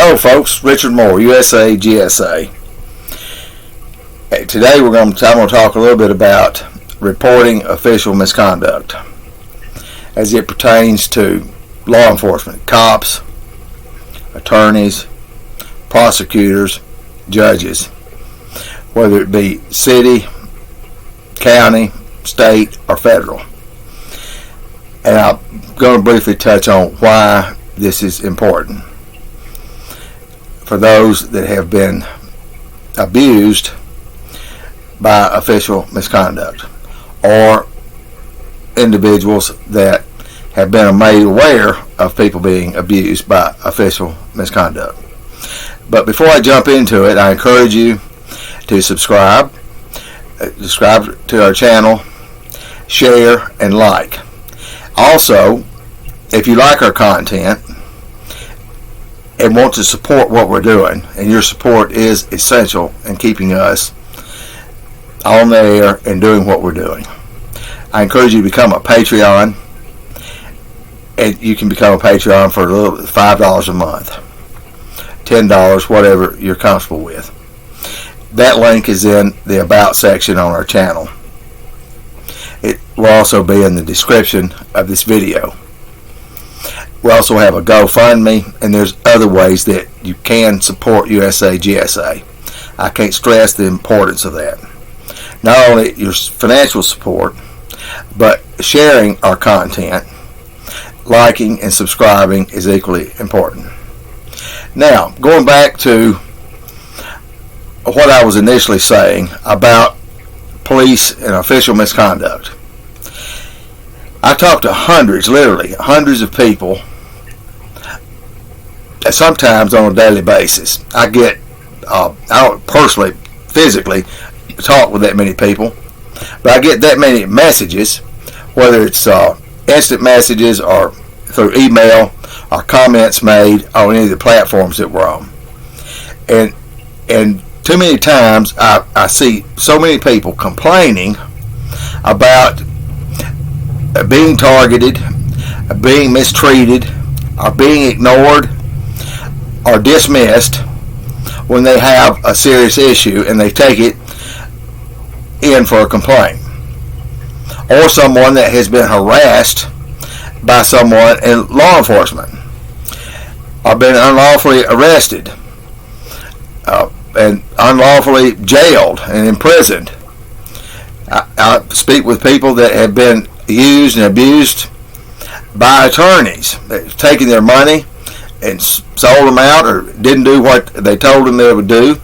Hello folks, Richard Moore, USA GSA. Today I'm going to talk a little bit about reporting official misconduct as it pertains to law enforcement, cops, attorneys, prosecutors, judges, whether it be city, county, state, or federal. And I'm going to briefly touch on why this is important. For those that have been abused by official misconduct, or individuals that have been made aware of people being abused by official misconduct. But before I jump into it, I encourage you to subscribe to our channel, share, and like. Also, if you like our content and want to support what we're doing, and your support is essential in keeping us on the air and doing what we're doing, I encourage you to become a Patreon. And you can become a Patreon for a little $5 a month, $10, whatever you're comfortable with. That link is in the About section on our channel. It will also be in the description of this video. We also have a GoFundMe, and there's other ways that you can support USA GSA. I can't stress the importance of that. Not only your financial support, but sharing our content, liking and subscribing is equally important. Now, going back to what I was initially saying about police and official misconduct. I talked to literally hundreds of people, sometimes on a daily basis. I don't personally, physically talk with that many people, but I get that many messages, whether it's instant messages or through email or comments made on any of the platforms that we're on. And too many times I see so many people complaining about being targeted, being mistreated, or being ignored or dismissed when they have a serious issue and they take it in for a complaint. Or someone that has been harassed by someone in law enforcement, or been unlawfully arrested, and unlawfully jailed and imprisoned. I speak with people that have been used and abused by attorneys that have taken their money and sold them out or didn't do what they told them they would do.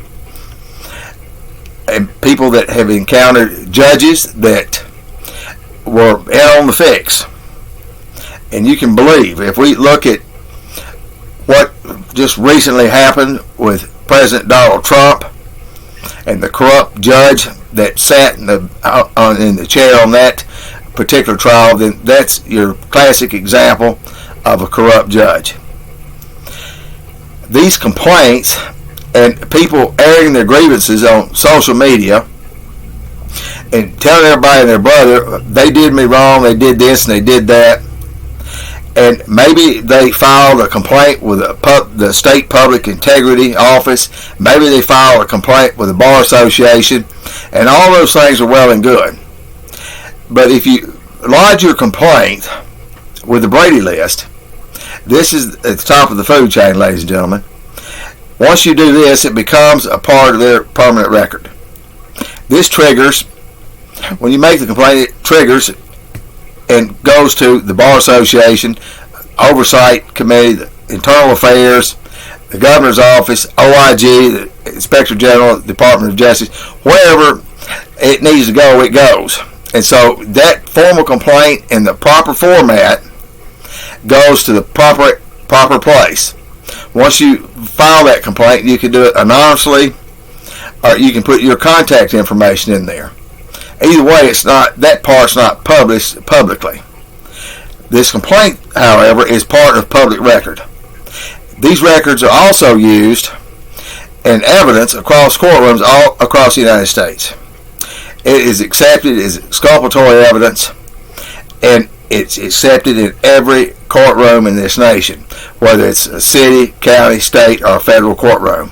And people that have encountered judges that were out on the fix. And you can believe, if we look at what just recently happened with President Donald Trump and the corrupt judge that sat in the chair on that particular trial, then that's your classic example of a corrupt judge. These complaints and people airing their grievances on social media and telling everybody and their brother, they did me wrong, they did this and they did that, and maybe they filed a complaint with the State Public Integrity Office, maybe they filed a complaint with the Bar Association, and all those things are well and good. But if you lodge your complaint with the Brady List, this is at the top of the food chain, ladies and gentlemen. Once you do this, it becomes a part of their permanent record. This triggers, when you make the complaint, it triggers and goes to the Bar Association, Oversight Committee, the Internal Affairs, the Governor's Office, OIG, the Inspector General, the Department of Justice, wherever it needs to go, it goes. And so that formal complaint in the proper format goes to the proper place. Once you file that complaint, you can do it anonymously, or you can put your contact information in there. Either way, that part's not published publicly. This complaint, however, is part of public record. These records are also used in evidence across courtrooms all across the United States. It is accepted as exculpatory evidence, and it's accepted in every courtroom in this nation, whether it's a city, county, state, or federal courtroom.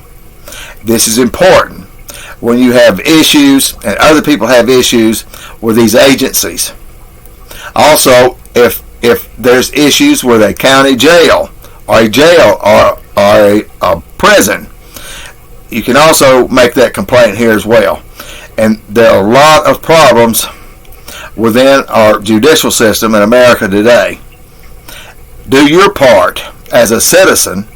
This is important when you have issues and other people have issues with these agencies. Also, if there's issues with a county jail or a jail or a prison, you can also make that complaint here as well. And there are a lot of problems within our judicial system in America today. Do your part as a citizen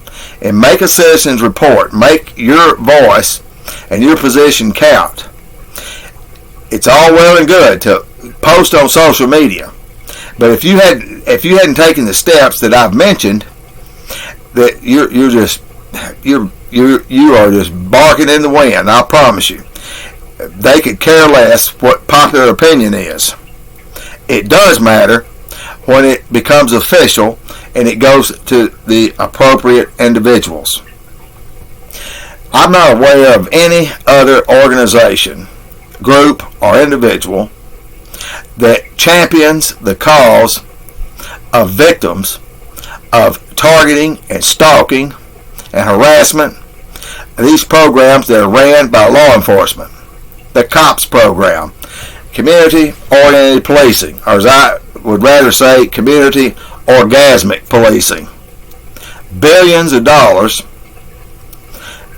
and make a citizen's report. Make your voice and your position count. It's all well and good to post on social media, but if you hadn't taken the steps that I've mentioned, that you are just barking in the wind. I promise you, they could care less what popular opinion is. It does matter when it becomes official and it goes to the appropriate individuals. I'm not aware of any other organization, group, or individual that champions the cause of victims of targeting and stalking and harassment. These programs that are ran by law enforcement. The COPS program, community-oriented policing, or as I would rather say, community orgasmic policing. Billions of dollars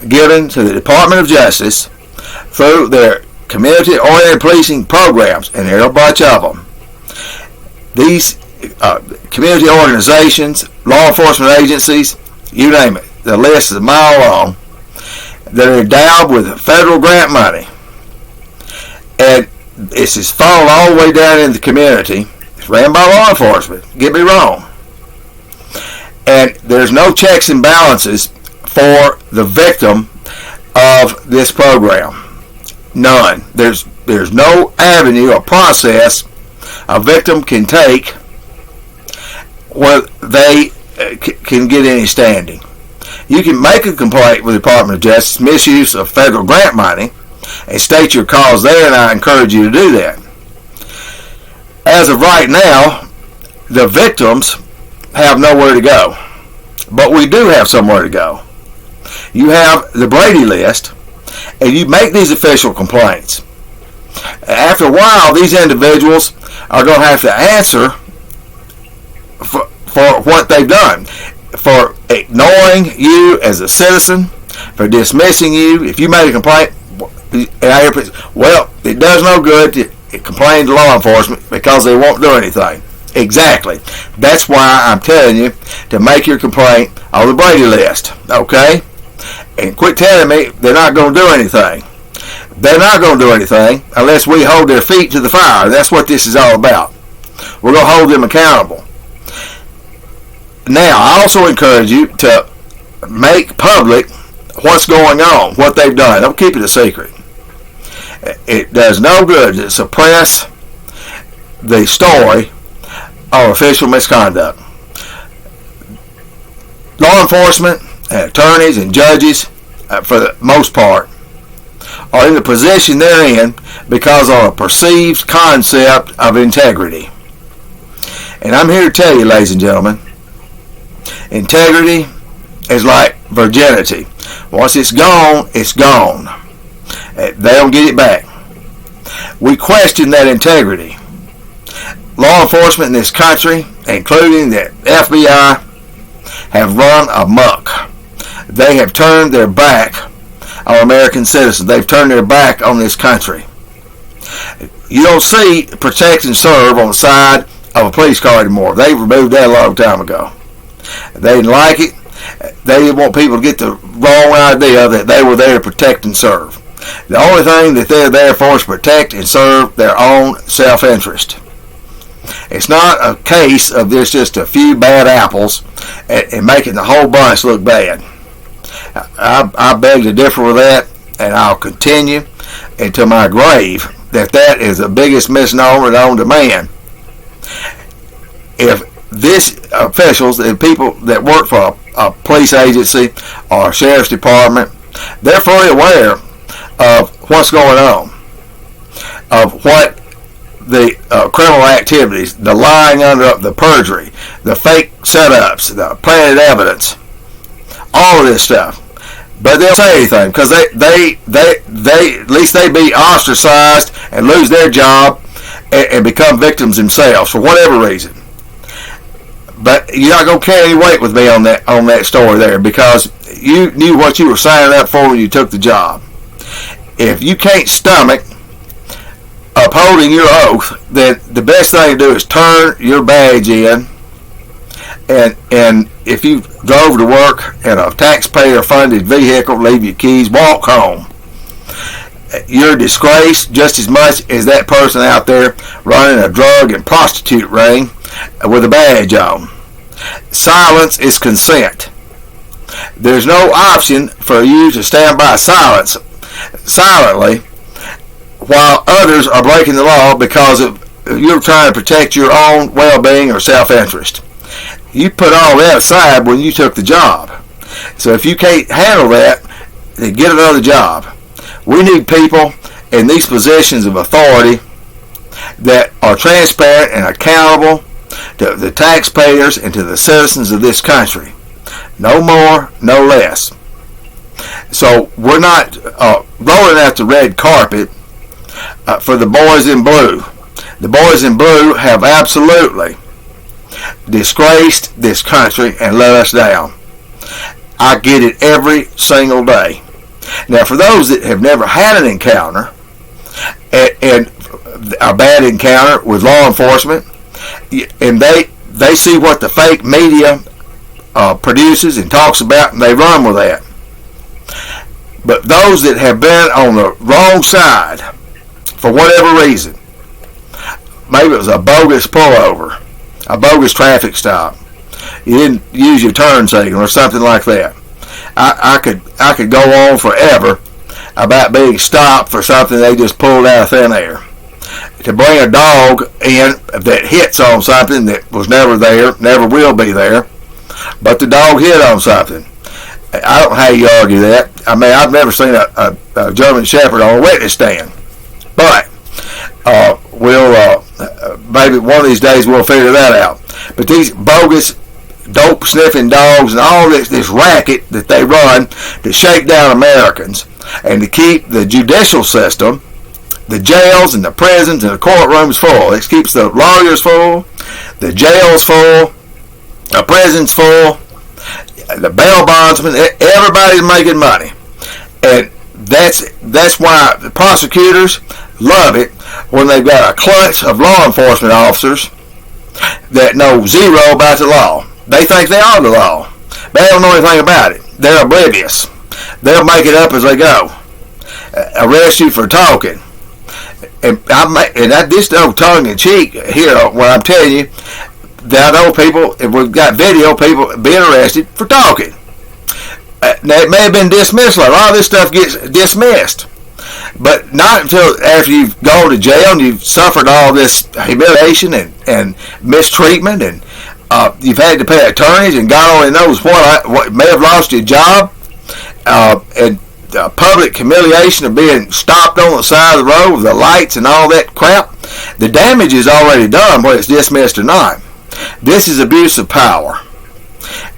given to the Department of Justice through their community-oriented policing programs, and there are a bunch of them. These community organizations, law enforcement agencies, you name it, the list is a mile long, that are endowed with federal grant money. And this is falling all the way down in the community. It's ran by law enforcement, get me wrong. And there's no checks and balances for the victim of this program. None. There's no avenue or process a victim can take where they can get any standing. You can make a complaint with the Department of Justice, misuse of federal grant money, and state your cause there, and I encourage you to do that. As of right now, the victims have nowhere to go. But we do have somewhere to go. You have the Brady List, and you make these official complaints. After a while, these individuals are going to have to answer for what they've done, for ignoring you as a citizen, for dismissing you. If you made a complaint, well, it does no good to complain to law enforcement because they won't do anything. Exactly. That's why I'm telling you to make your complaint on the Brady List, okay? And quit telling me they're not going to do anything. They're not going to do anything unless we hold their feet to the fire. That's what this is all about. We're going to hold them accountable. Now, I also encourage you to make public what's going on, what they've done. Don't keep it a secret. It does no good to suppress the story of official misconduct. Law enforcement and attorneys and judges, for the most part, are in the position they're in because of a perceived concept of integrity. And I'm here to tell you, ladies and gentlemen, integrity is like virginity. Once it's gone, it's gone. They don't get it back. We question that integrity. Law enforcement in this country, including the FBI, have run amok. They have turned their back on American citizens. They've turned their back on this country. You don't see protect and serve on the side of a police car anymore. They removed that a long time ago. They didn't like it. They didn't want people to get the wrong idea that they were there to protect and serve. The only thing that they're there for is protect and serve their own self-interest. It's not a case of there's just a few bad apples and making the whole bunch look bad. I beg to differ with that, and I'll continue until my grave that is the biggest misnomer known to man. If these officials and people that work for a police agency or a sheriff's department, they're fully aware of what's going on, of what the criminal activities, the lying under the perjury, the fake setups, the planted evidence, all of this stuff. But they'll say anything because they at least they be ostracized and lose their job and become victims themselves for whatever reason. But you're not going to carry any weight with me on that story there, because you knew what you were signing up for when you took the job. If you can't stomach upholding your oath, then the best thing to do is turn your badge in, and if you drove to work in a taxpayer-funded vehicle, leave your keys, walk home. You're disgraced just as much as that person out there running a drug and prostitute ring with a badge on. Silence is consent. There's no option for you to stand by silently while others are breaking the law because you're trying to protect your own well-being or self-interest. You put all that aside when you took the job. So if you can't handle that, then get another job. We need people in these positions of authority that are transparent and accountable to the taxpayers and to the citizens of this country. No more, no less. So we're not rolling out the red carpet for the boys in blue. The boys in blue have absolutely disgraced this country and let us down. I get it every single day. Now, for those that have never had an encounter, and a bad encounter with law enforcement, and they see what the fake media produces and talks about, and they run with that. But those that have been on the wrong side for whatever reason, maybe it was a bogus pullover, a bogus traffic stop, you didn't use your turn signal or something like that. I could go on forever about being stopped for something they just pulled out of thin air. To bring a dog in that hits on something that was never there, never will be there, but the dog hit on something. I don't know how you argue that. I mean, I've never seen a German Shepherd on a witness stand. But we'll maybe one of these days we'll figure that out. But these bogus dope sniffing dogs and all this racket that they run to shake down Americans and to keep the judicial system, the jails and the prisons and the courtrooms full. It keeps the lawyers full, the jails full, the prisons full, the bail bondsmen. Everybody's making money, and that's why the prosecutors love it when they've got a clutch of law enforcement officers that know zero about the law. They think they are the law. They don't know anything about it. They're oblivious. They'll make it up as they go. Arrest you for talking. And I just know tongue-in-cheek here when I'm telling you that I know people, if we've got video, people being arrested for talking. Now, it may have been dismissed. A lot of this stuff gets dismissed. But not until after you've gone to jail and you've suffered all this humiliation and mistreatment, and you've had to pay attorneys, and God only knows what may have lost your job, and public humiliation of being stopped on the side of the road with the lights and all that crap. The damage is already done, whether it's dismissed or not. This is abuse of power.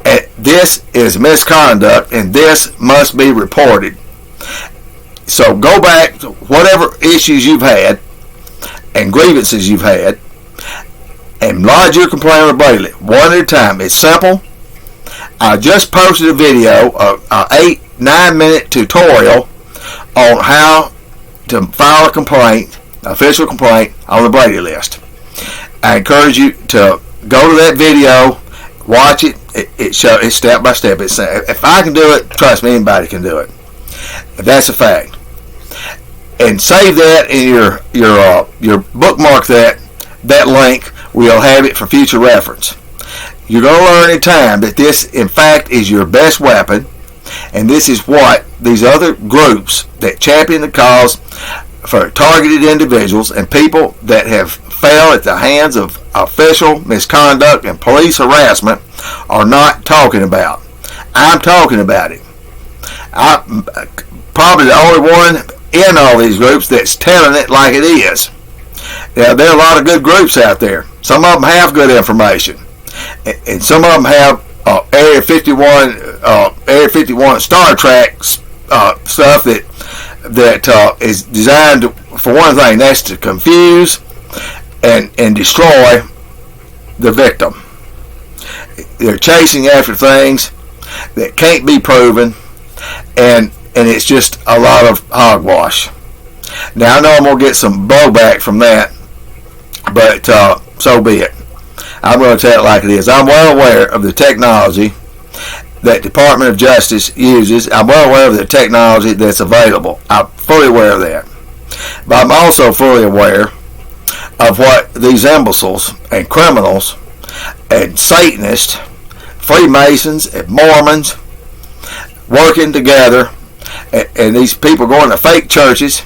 And this is misconduct, and this must be reported. So go back to whatever issues you've had and grievances you've had and lodge your complaint on the Brady List, one at a time. It's simple. I just posted a video of an 8-9 minute tutorial on how to file a complaint, official complaint, on the Brady List. I encourage you to go to that video, watch it. It's step by step. If I can do it, trust me, anybody can do it. That's a fact. And save that in your bookmark that link. We'll have it for future reference. You're going to learn in time that this, in fact, is your best weapon, and this is what these other groups that champion the cause for targeted individuals and people that have failed at the hands of official misconduct and police harassment are not talking about. I'm talking about it. I'm probably the only one in all these groups that's telling it like it is. Now, there are a lot of good groups out there. Some of them have good information, and some of them have Area 51 Star Trek stuff that is designed for one thing, that's to confuse and destroy the victim. They're chasing after things that can't be proven, and it's just a lot of hogwash. Now, I know I'm going to get some blowback from that, but so be it. I'm going to tell it like it is. I'm well aware of the technology that Department of Justice uses. I'm well aware of the technology that's available. I'm fully aware of that. But I'm also fully aware of what these imbeciles and criminals and Satanists, Freemasons and Mormons working together, and these people going to fake churches.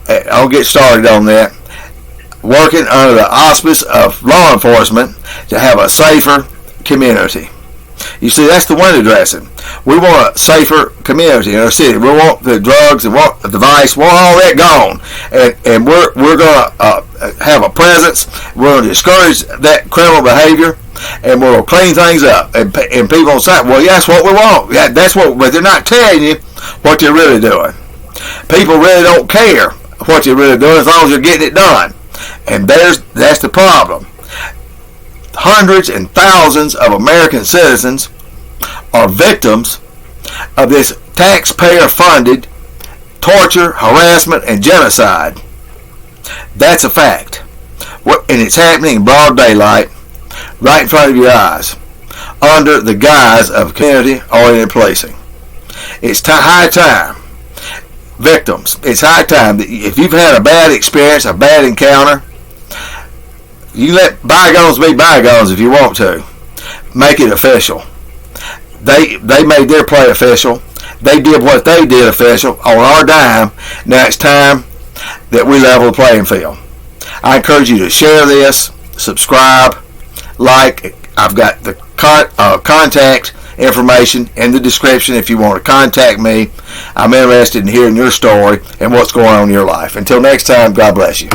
I'll get started on that. Working under the auspice of law enforcement to have a safer community. You see, that's the window dressing. We want a safer community in our city. We want the drugs and want the vice, we want all that gone. And we're going to have a presence. We're going to discourage that criminal behavior, and we'll clean things up. And people will say, well, yeah, that's what we want. Yeah, but they're not telling you what you're really doing. People really don't care what you're really doing as long as you're getting it done. And that's the problem. Hundreds and thousands of American citizens are victims of this taxpayer-funded torture, harassment, and genocide. That's a fact. And it's happening in broad daylight, right in front of your eyes, under the guise of community-oriented policing. It's high time. Victims, it's high time that if you've had a bad experience, a bad encounter, you let bygones be bygones if you want to. Make it official. They made their play official. They did what they did official on our dime. Now it's time that we level the playing field. I encourage you to share this, subscribe, like. I've got the contact information in the description if you want to contact me. I'm interested in hearing your story and what's going on in your life. Until next time, God bless you.